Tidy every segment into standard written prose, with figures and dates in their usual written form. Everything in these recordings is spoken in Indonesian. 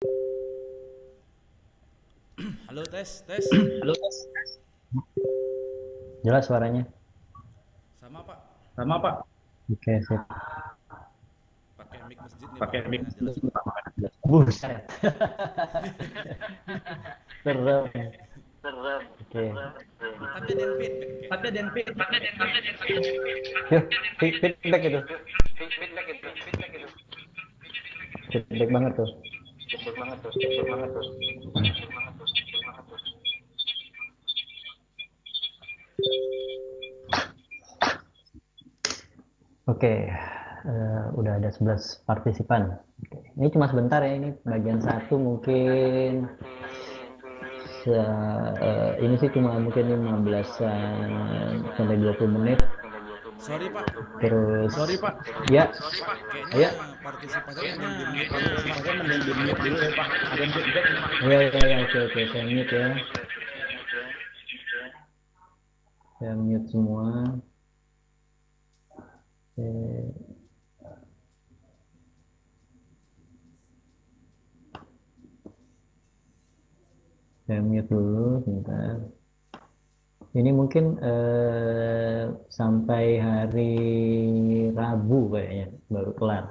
Halo, tes, tes. Halo, jelas suaranya. Sama Pak. sama Pak. Oke, sip. Pakai mic masjid nih Pak, Pakai mic makanya jelas dulu Pak. Pak. Buset. Serem. Oke. Tapi ada yang feedback Tapi kayaknya. ada yang feedback. Yuk, feedback itu. Feedback banget tuh. Oke, udah ada 11 partisipan. Oke. Ini cuma sebentar ya, ini bagian satu mungkin ini sih cuma mungkin 15-an sampai 20 menit. Sorry Pak, Terus, Mas. ya, Kayaknya ayo. partisipasinya mending di mute dulu ya Pak. Ada yang feedback nih Pak. Iya, iya, iya, oke, oke, saya mute ya. Saya mute semua. Oke. Saya mute dulu, sebentar. Ini mungkin sampai hari Rabu kayaknya baru kelar.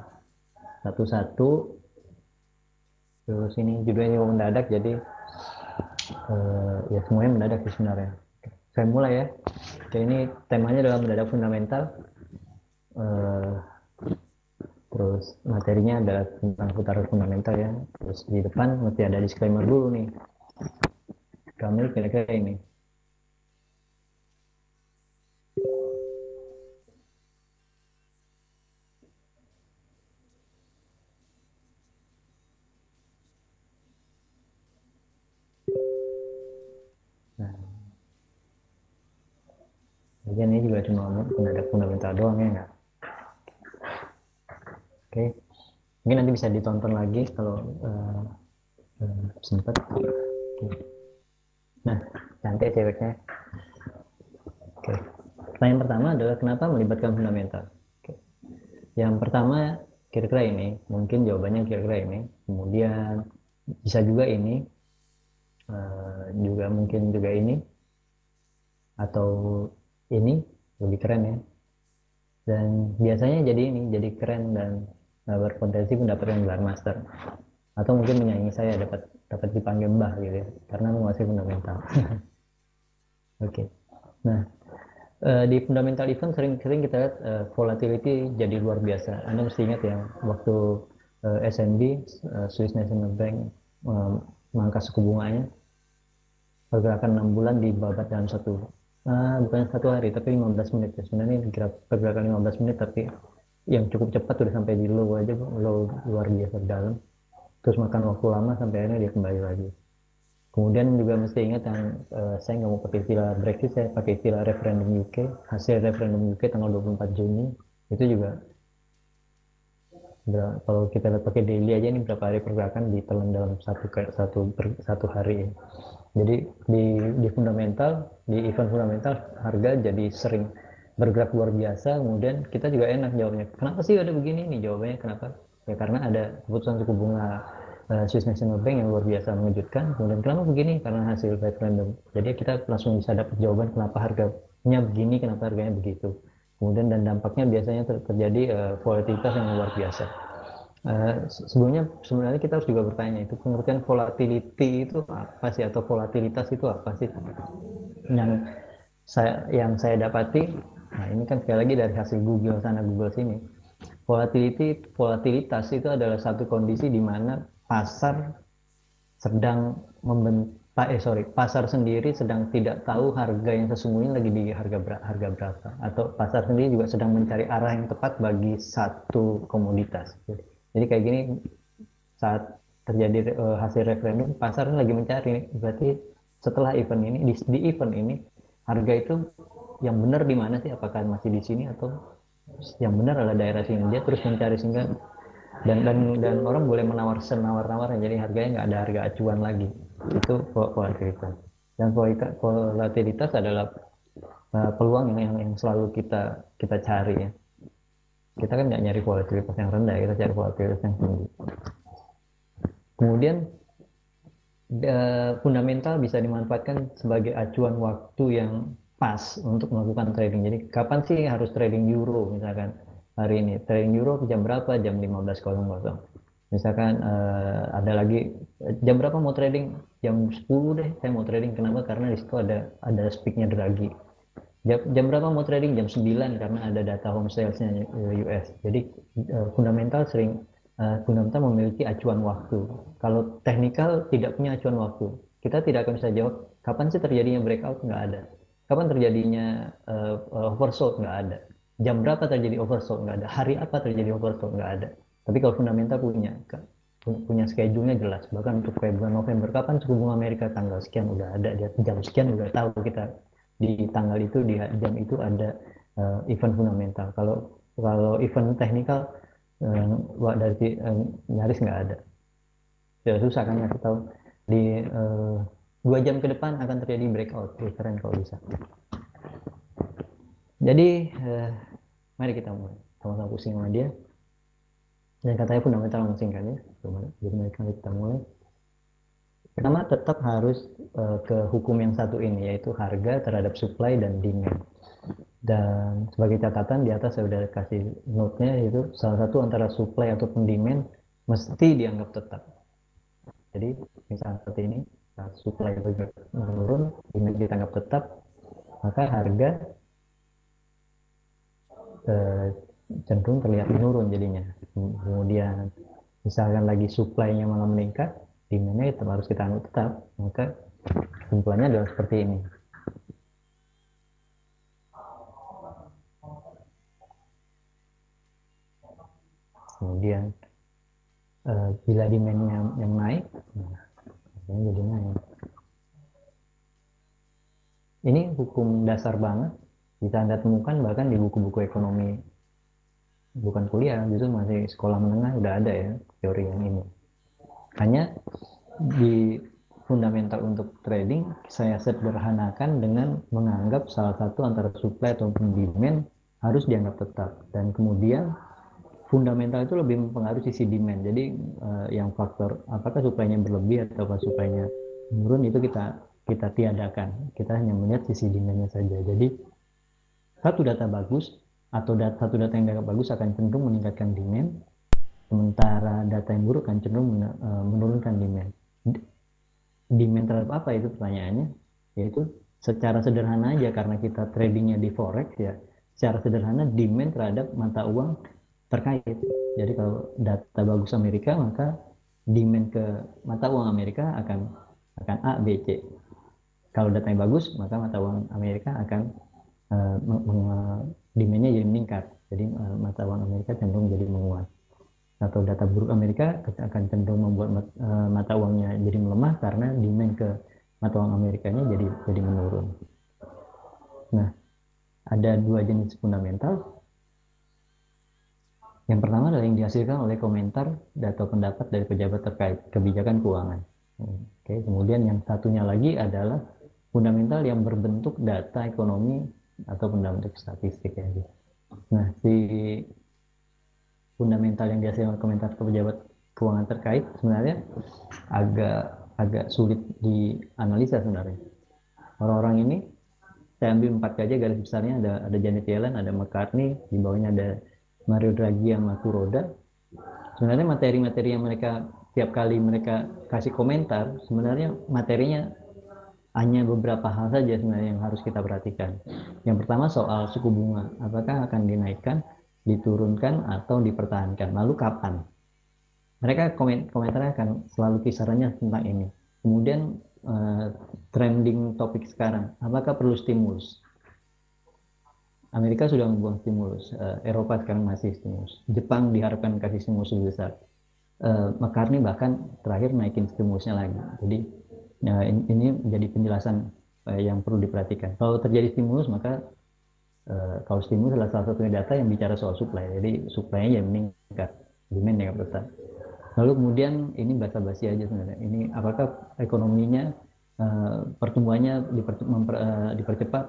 Satu-satu. Terus ini judulnya juga mendadak, jadi ya semuanya mendadak sih sebenarnya. Saya mulai ya. Oke, ini temanya adalah mendadak fundamental. Eh, Terus materinya adalah tentang putaran fundamental ya. Terus di depan mesti ada disclaimer dulu nih. Kami kira-kira ini. Nah, bagian ini juga cuma mendadak fundamental doang ya nggak? Oke. Mungkin nanti bisa ditonton lagi kalau sempat. Oke. Nah, cantik ceweknya. Oke. Pertanyaan pertama adalah kenapa melibatkan fundamental? Oke. Yang pertama kira-kira ini, mungkin jawabannya kira-kira ini. Kemudian bisa juga ini, juga mungkin juga ini, atau ini lebih keren ya. Dan biasanya jadi ini, jadi keren dan berpotensi mendapatkan gelar master. Atau mungkin menyaingi saya dapat dapat dipanggil mbah gitu ya, karena menguasai fundamental. Oke. Okay. Nah, di fundamental event sering-sering kita lihat volatility jadi luar biasa. Anda mesti ingat ya, waktu SNB, Swiss National Bank, mengangkat suku bunganya, pergerakan 6 bulan dibabat dalam bukan satu hari, tapi 15 menit ya. Sebenarnya pergerakan 15 menit, tapi yang cukup cepat udah sampai di low aja, low luar biasa dalam. Terus makan waktu lama sampai akhirnya dia kembali lagi. Kemudian juga mesti ingat yang saya nggak mau pakai istilah Brexit, saya pakai istilah referendum UK. Hasil referendum UK tanggal 24 Juni itu juga kalau kita lihat pakai daily aja ini berapa hari pergerakan ditelan dalam satu hari ya. Jadi di fundamental, di event fundamental harga jadi sering bergerak luar biasa. Kemudian kita juga enak jawabnya. Kenapa sih ada begini nih jawabannya? Kenapa? Ya karena ada keputusan suku bunga Swiss National Bank yang luar biasa mengejutkan. Kemudian kenapa begini? Karena hasil referendum. Jadi kita langsung bisa dapat jawaban kenapa harganya begini, kenapa harganya begitu. Kemudian dan dampaknya biasanya terjadi volatilitas yang luar biasa. Sebelumnya sebenarnya kita harus juga bertanya itu pengertian volatility itu apa sih, atau volatilitas itu apa sih? Yang saya dapati, nah ini kan sekali lagi dari hasil Google sana Google sini, volatilitas itu adalah satu kondisi di mana pasar sedang pasar sendiri sedang tidak tahu harga yang sesungguhnya lagi di harga berapa, atau pasar sendiri juga sedang mencari arah yang tepat bagi satu komoditas. Jadi kayak gini, saat terjadi hasil referendum, pasar lagi mencari, berarti setelah event ini, di event ini harga itu yang benar di mana sih, apakah masih di sini atau yang benar adalah daerah sini. Dia terus mencari sehingga dan orang boleh menawar senawar-nawar, jadi harganya nggak ada harga acuan lagi. Itu volatilitas. Dan volatilitas adalah peluang yang selalu kita kita cari ya. Kita kan nggak nyari volatilitas yang rendah, kita cari volatilitas yang tinggi. Kemudian fundamental bisa dimanfaatkan sebagai acuan waktu yang pas untuk melakukan trading. Jadi kapan sih harus trading euro misalkan hari ini trading euro jam berapa? Jam 15.00. Misalkan ada lagi jam berapa mau trading? Jam 10 deh saya mau trading. Kenapa? Karena di situ ada speaknya Draghi. Jam berapa mau trading? Jam 9 karena ada data home sales-nya US. Jadi fundamental memiliki acuan waktu. Kalau teknikal tidak punya acuan waktu. Kita tidak akan bisa jawab kapan sih terjadinya breakout, nggak ada. Kapan terjadinya oversold, nggak ada. Jam berapa terjadi oversold, nggak ada. Hari apa terjadi oversold, nggak ada. Tapi kalau fundamental punya schedule-nya jelas. Bahkan untuk bulan November, kapan suku bunga Amerika tanggal sekian udah ada, di jam sekian udah tahu kita di tanggal itu, di jam itu ada event fundamental. Kalau event teknikal dari nyaris nggak ada. Sudah susah kan ngasih tahu di 2 jam ke depan akan terjadi breakout. Keren kalau bisa. Jadi mari kita mulai sama-sama pusing sama dia. Dan katanya fundamental langsung kan ya. Jadi mari kita mulai. Pertama tetap harus ke hukum yang satu ini, yaitu harga terhadap supply dan demand. Dan sebagai catatan di atas saya sudah kasih note-nya, yaitu salah satu antara supply ataupun demand mesti dianggap tetap. Jadi misalnya seperti ini, supply bergerak menurun, demand dianggap tetap, maka harga cenderung terlihat menurun jadinya. Kemudian misalkan lagi supply-nya malah meningkat, demand-nya tetap harus kita anggap tetap, maka kesimpulannya adalah seperti ini. Kemudian bila demand-nya yang naik, nah, jadi naik. Ini hukum dasar banget, bisa Anda temukan bahkan di buku-buku ekonomi, bukan kuliah, justru masih sekolah menengah udah ada ya teori yang ini. Hanya di fundamental untuk trading saya sederhanakan dengan menganggap salah satu antara supply ataupun demand harus dianggap tetap, dan kemudian fundamental itu lebih mempengaruhi sisi demand. Jadi yang faktor apakah supply-nya berlebih atau supply-nya menurun itu kita tiadakan. Kita hanya melihat sisi demand-nya saja. Jadi satu data bagus atau satu data yang dianggap bagus akan cenderung meningkatkan demand, sementara data yang buruk akan cenderung menurunkan demand. Demand terhadap apa itu pertanyaannya? Yaitu secara sederhana aja, karena kita tradingnya di forex ya, secara sederhana demand terhadap mata uang terkait. Jadi kalau data bagus Amerika, maka demand ke mata uang Amerika akan A, B, C. Kalau datanya bagus, maka mata uang Amerika akan demand-nya jadi meningkat. Jadi mata uang Amerika cenderung jadi menguat. Atau data buruk Amerika akan cenderung membuat mata uangnya jadi melemah karena demand ke mata uang Amerikanya jadi menurun. Nah, ada 2 jenis fundamental. Yang pertama adalah yang dihasilkan oleh komentar atau pendapat dari pejabat terkait kebijakan keuangan. Oke, kemudian yang satunya lagi adalah fundamental yang berbentuk data ekonomi atau bentuk statistik ya. Nah, si fundamental yang dihasilkan oleh komentar pejabat keuangan terkait sebenarnya agak sulit dianalisa sebenarnya. Orang-orang ini saya ambil 4 aja garis besarnya, ada Janet Yellen, ada McCartney, di bawahnya ada Mario Draghi yang Roda. Sebenarnya materi-materi yang mereka tiap kali mereka kasih komentar, sebenarnya materinya hanya beberapa hal saja sebenarnya yang harus kita perhatikan. Yang pertama soal suku bunga, apakah akan dinaikkan, diturunkan, atau dipertahankan, lalu kapan. Mereka komentarnya akan selalu kisarannya tentang ini. Kemudian trending topik sekarang, apakah perlu stimulus? Amerika sudah membuang stimulus, Eropa sekarang masih stimulus, Jepang diharapkan kasih stimulus lebih besar, McCartney bahkan terakhir naikin stimulusnya lagi. Jadi ini menjadi penjelasan yang perlu diperhatikan. Kalau terjadi stimulus, maka kalau stimulus adalah salah satunya data yang bicara soal supply, jadi supply-nya yang meningkat, demand yang besar. Lalu kemudian ini basa-basi aja sebenarnya, ini apakah ekonominya pertumbuhannya dipercepat,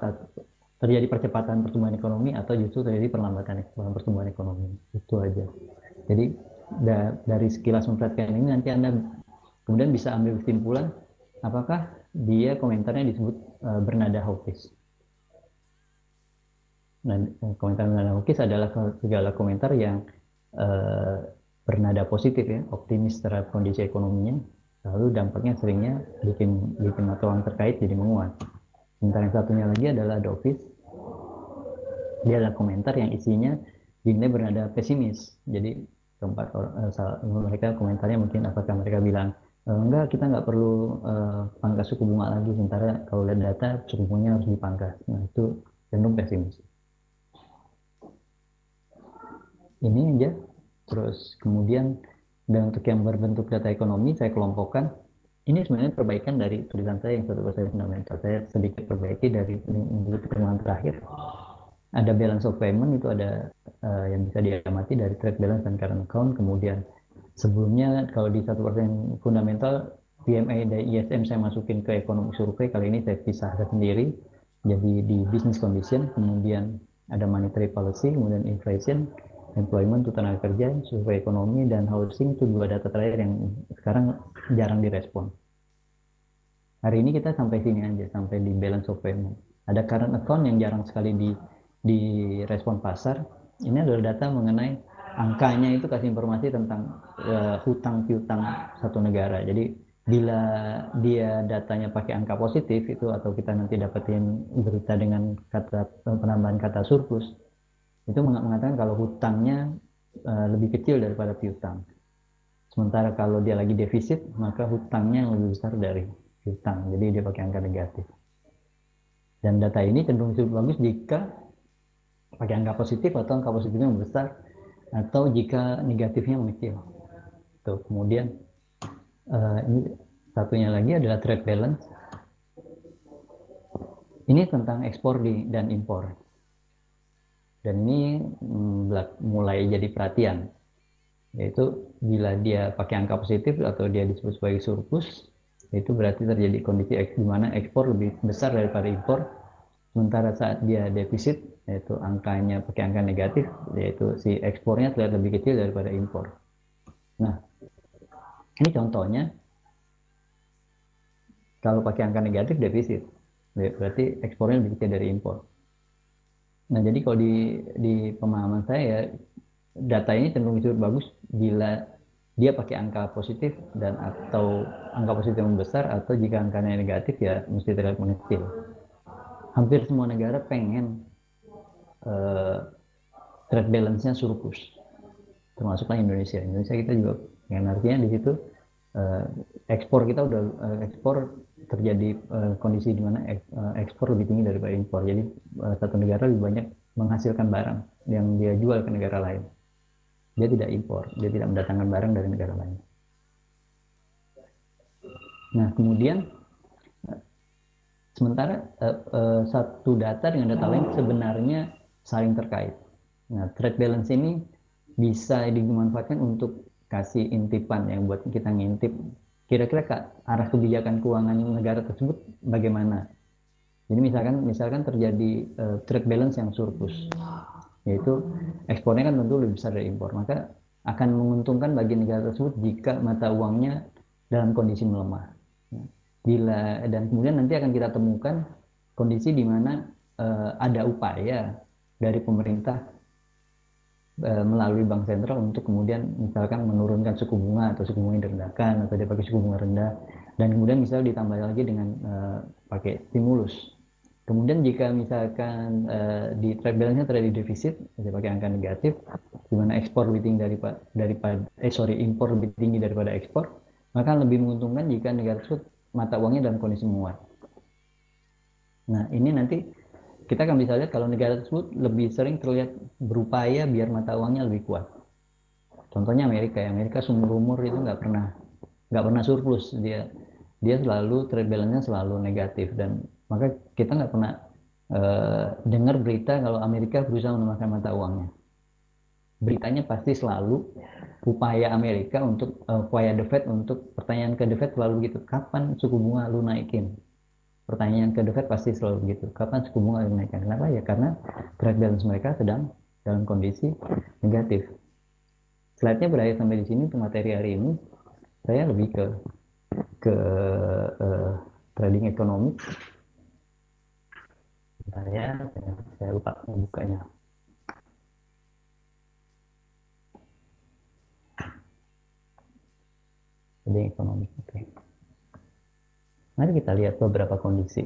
terjadi percepatan pertumbuhan ekonomi atau justru terjadi perlambatan pertumbuhan ekonomi. Itu aja. Jadi dari sekilas memperhatikan ini nanti Anda Kemudian bisa ambil kesimpulan apakah dia komentarnya disebut bernada hawkish. Nah, komentar bernada hawkish adalah segala komentar yang bernada positif ya, optimis terhadap kondisi ekonominya, lalu dampaknya seringnya bikin mata uang terkait jadi menguat. Sementara yang satunya lagi adalah dovish. Dia adalah komentar yang isinya dinilai bernada pesimis. Jadi keempat mereka komentarnya mungkin apakah mereka bilang enggak, kita nggak perlu pangkas suku bunga lagi, sementara kalau lihat data suku bunganya harus dipangkas. Nah, itu cenderung pesimis. Ini aja. Terus kemudian, dan untuk yang berbentuk data ekonomi saya kelompokkan. Ini sebenarnya perbaikan dari tulisan saya yang 1% fundamental. Saya sedikit perbaiki dari pertemuan terakhir. Ada balance of payment, itu ada yang bisa diamati dari trade balance dan current account. Kemudian sebelumnya kalau di 1% fundamental, PMI dan ISM saya masukin ke ekonomi survei. Kali ini saya pisahkan sendiri jadi di business condition. Kemudian ada monetary policy, kemudian inflation, employment itu tenaga kerja, survei ekonomi, dan housing itu dua data terakhir yang sekarang jarang direspon. Hari ini kita sampai sini aja, sampai di balance of payment. Ada current account yang jarang sekali di respon pasar. Ini adalah data mengenai angkanya, itu kasih informasi tentang hutang piutang satu negara. Jadi bila dia datanya pakai angka positif itu, atau kita nanti dapetin berita dengan penambahan kata surplus, itu mengatakan kalau hutangnya lebih kecil daripada piutang. Sementara kalau dia lagi defisit, maka hutangnya lebih besar dari piutang. Jadi dia pakai angka negatif. Dan data ini cenderung bagus jika pakai angka positif atau angka positifnya besar, atau jika negatifnya mengecil. Tuh, kemudian ini satunya lagi adalah trade balance. Ini tentang ekspor dan impor. Dan ini mulai jadi perhatian, yaitu bila dia pakai angka positif atau dia disebut sebagai surplus, itu berarti terjadi kondisi di mana ekspor lebih besar daripada impor. Sementara saat dia defisit, yaitu angkanya pakai angka negatif, yaitu si ekspornya terlihat lebih kecil daripada impor. Nah, ini contohnya. Kalau pakai angka negatif defisit, berarti ekspornya lebih kecil dari impor. Nah, jadi kalau di pemahaman saya, data ini cenderung disebut bagus bila dia pakai angka positif dan atau angka positif yang besar, atau jika angkanya negatif ya mesti terlihat mengecil. Hampir semua negara pengen trade balance-nya surplus, termasuklah Indonesia. Indonesia kita juga pengen, artinya di situ ekspor kita udah ekspor terjadi kondisi di mana ekspor lebih tinggi daripada impor. Jadi satu negara lebih banyak menghasilkan barang yang dia jual ke negara lain. Dia tidak impor, dia tidak mendatangkan barang dari negara lain. Nah, kemudian sementara satu data dengan data lain sebenarnya saling terkait. Nah, trade balance ini bisa dimanfaatkan untuk kasih intipan yang buat kita ngintip kira-kira arah kebijakan keuangan negara tersebut bagaimana. Jadi misalkan terjadi trade balance yang surplus, yaitu ekspornya kan tentu lebih besar dari impor, maka akan menguntungkan bagi negara tersebut jika mata uangnya dalam kondisi melemah. Dan kemudian nanti akan kita temukan kondisi di mana ada upaya dari pemerintah melalui bank sentral untuk kemudian misalkan menurunkan suku bunga, atau suku bunga direndahkan, atau dia pakai suku bunga rendah, dan kemudian misalnya ditambah lagi dengan pakai stimulus. Kemudian jika misalkan di trade balance-nya terjadi defisit, dia pakai angka negatif, di mana ekspor lebih tinggi impor lebih tinggi daripada ekspor, maka lebih menguntungkan jika negara tersebut mata uangnya dalam kondisi menguat. Nah, ini nanti kita akan bisa lihat kalau negara tersebut lebih sering terlihat berupaya biar mata uangnya lebih kuat. Contohnya Amerika seumur umur itu nggak pernah surplus, dia selalu trade balance-nya selalu negatif, dan maka kita nggak pernah dengar berita kalau Amerika berusaha melemahkan mata uangnya. Beritanya pasti selalu upaya Amerika untuk upaya The Fed untuk pertanyaan ke The Fed selalu gitu, kapan suku bunga lu naikin? Pertanyaan ke The Fed pasti selalu begitu, kapan suku bunga dinaikkan? Kenapa? Ya karena trade balance mereka sedang dalam kondisi negatif. Slide-nya berakhir sampai di sini untuk materi hari ini. Saya lebih ke ke trading ekonomi. Bentar ya, saya lupa bukanya. Trading ekonomi, oke. Mari kita lihat beberapa kondisi.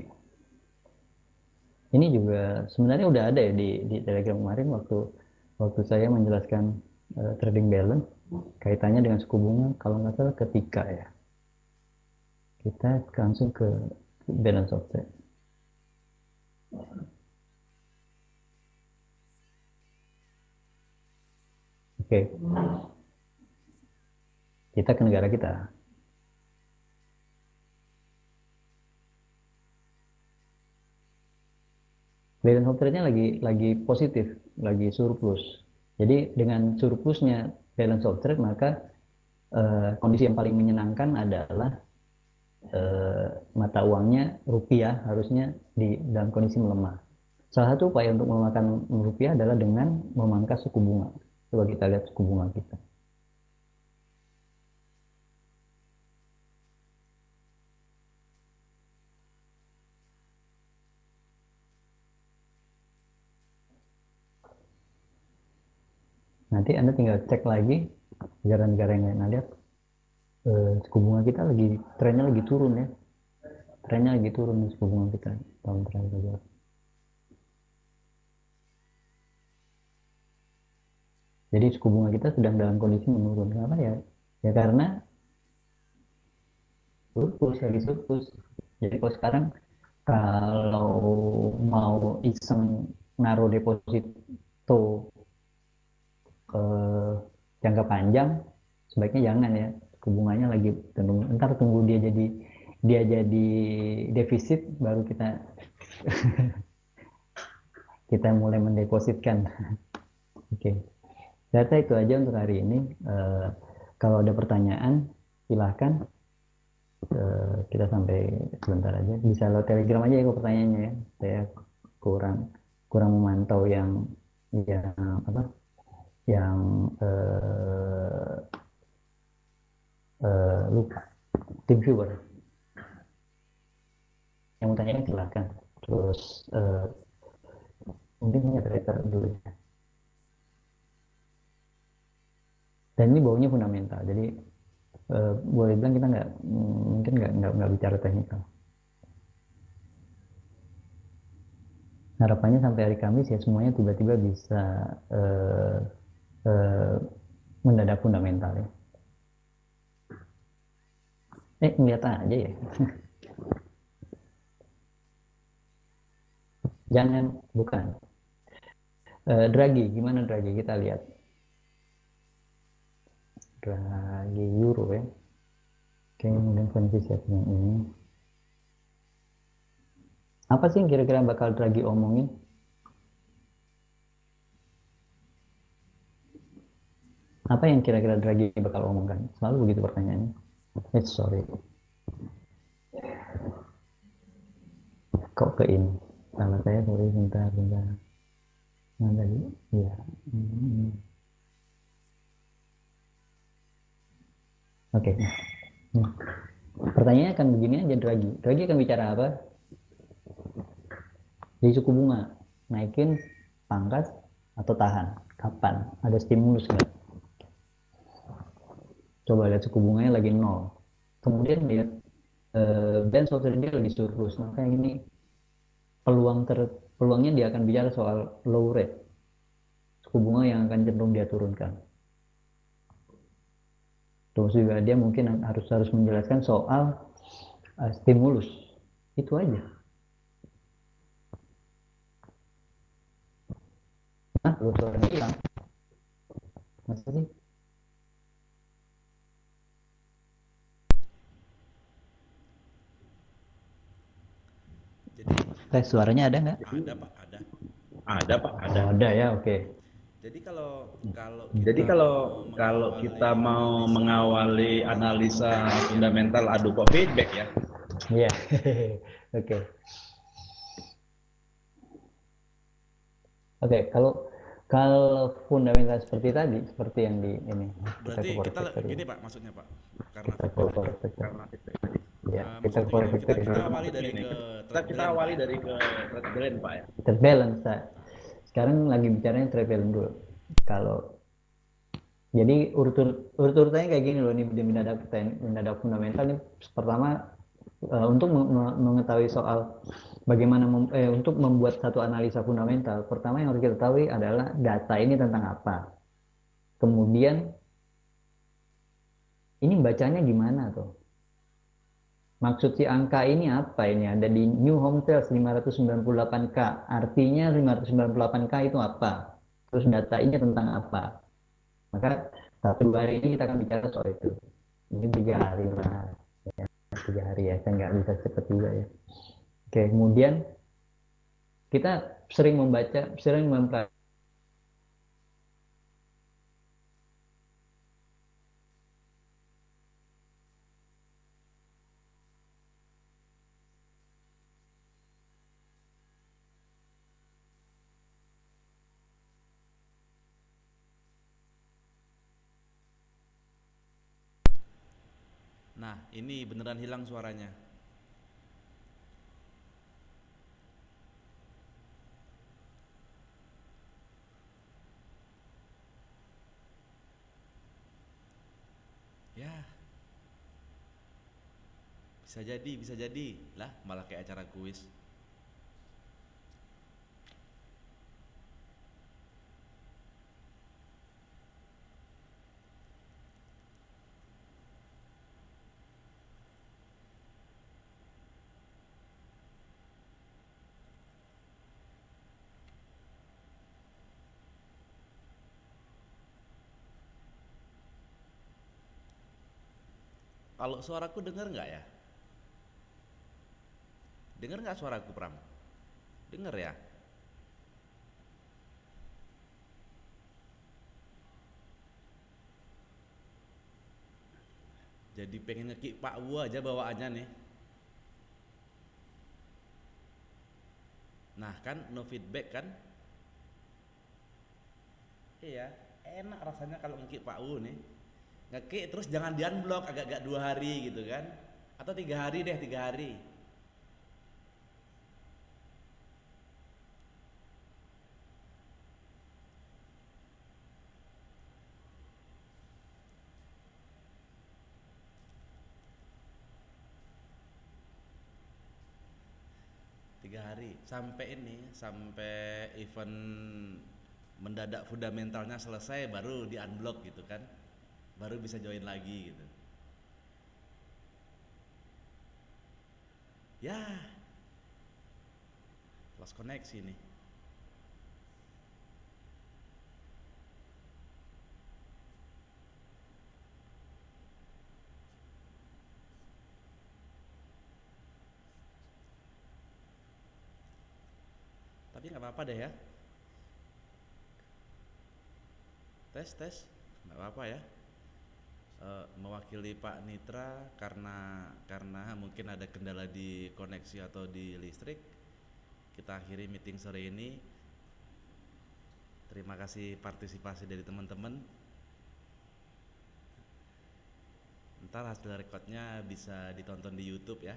Ini juga sebenarnya udah ada ya di Telegram kemarin waktu saya menjelaskan trading balance kaitannya dengan suku bunga, kalau nggak salah ketika ya. Kita langsung ke balance of trade. Oke. Kita ke negara kita. Balance of trade-nya lagi positif, lagi surplus. Jadi dengan surplusnya balance of trade, maka kondisi yang paling menyenangkan adalah mata uangnya rupiah harusnya dalam kondisi melemah. Salah satu upaya untuk melemahkan rupiah adalah dengan memangkas suku bunga. Coba kita lihat suku bunga kita. Nanti Anda tinggal cek lagi negara-negara yang lain. Nah, lihat suku bunga kita trennya lagi turun ya. Trennya lagi turun suku bunga kita tahun terakhir aja. Jadi suku bunga kita sedang dalam kondisi menurun. Kenapa ya? Ya karena lagi surplus. Jadi kalau sekarang kalau mau iseng naruh deposito jangka panjang, sebaiknya jangan ya. Suku bunganya lagi turun. Ntar tunggu dia jadi defisit, baru kita mulai mendepositkan. Oke. Saya rasa itu aja untuk hari ini. Kalau ada pertanyaan, silahkan. Kita sampai sebentar aja. Bisa lewat Telegram aja ya kalau pertanyaannya ya. Saya kurang memantau yang apa? Yang lupa. Tim viewer. Yang mau tanya silahkan. Terus mungkin hanya trader dulu ya. Dan ini baunya fundamental, jadi boleh bilang kita mungkin nggak bicara teknikal. Harapannya sampai hari Kamis ya semuanya tiba-tiba bisa mendadak fundamental ya. Ngeliat aja ya. Jangan, bukan. Draghi, gimana Draghi? Kita lihat. Draghi euro ya. Oke, kemudian kondisi yang ini. Apa sih yang kira-kira bakal Draghi omongin? Apa yang kira-kira Draghi bakal omongkan? Selalu begitu pertanyaannya. Sorry. Kok ke ini? Salah saya, sorry, bentar. Nah, tadi, ya. Oke. Pertanyaannya akan begini aja, Draghi akan bicara apa? Di suku bunga, naikin, pangkas, atau tahan? Kapan? Ada stimulus nggak? Coba lihat suku bunganya lagi 0. Kemudian lihat balance of trade dia lagi surplus. Maka ini peluangnya dia akan bicara soal low rate. Suku bunga yang akan cenderung dia turunkan. Terus juga dia mungkin harus menjelaskan soal stimulus. Itu aja. Nah, terus suaranya hilang. Masa sih? Tes suaranya ada nggak? Ada Pak, ada. Ada Pak, ada. Oh, ada ya, oke. Jadi kalau kita mau mengawali analisa fundamental, aduh kok feedback ya. Iya. Oke. Oke, kalau fundamental seperti tadi, seperti yang di ini. Berarti kita gini Pak, maksudnya Pak. Karena Kita feedback tadi. ya kita Maksudnya gini, koreksi kita dulu. kita awali dari ke kita awali dari ke trade balance Pak ya. Trade balance, Pak. Sekarang lagi bicaranya trade balance dulu. Kalau jadi urut-urutannya kayak gini loh, nih mendadak fundamental nih. Pertama, untuk mengetahui soal bagaimana untuk membuat satu analisa fundamental, pertama yang harus kita ketahui adalah data ini tentang apa. Kemudian ini bacanya gimana tuh? Maksud si angka ini apa ini? Ada di New Home Sales 598K. Artinya 598K itu apa? Terus data ini tentang apa? Maka 1-2 hari ini kita akan bicara soal itu. Ini 3 hari lah. Ya, 3 hari ya, kan nggak bisa cepat juga ya. Oke, kemudian kita sering mempelajari. Nah, ini beneran hilang suaranya. Ya, bisa jadi. Lah, malah kayak acara kuis. Kalau suaraku denger nggak ya? Denger nggak suaraku, Pram? Denger ya? Jadi pengen ngekik Pak Wu aja bawaannya nih. Nah kan, no feedback kan? Iya, enak rasanya kalau ngekik Pak Wu nih. Ngekik terus jangan di unblock agak-agak 2 hari gitu kan? Atau 3 hari deh, 3 hari. 3 hari sampai event mendadak fundamentalnya selesai baru di unblock gitu kan, baru bisa join lagi gitu ya. Lost koneksi nih. Tapi nggak apa-apa deh ya, tes nggak apa-apa ya. Mewakili Pak Nitra karena mungkin ada kendala di koneksi atau di listrik, kita akhiri meeting sore ini. Terima kasih partisipasi dari teman-teman. Ntar hasil recordnya bisa ditonton di YouTube ya.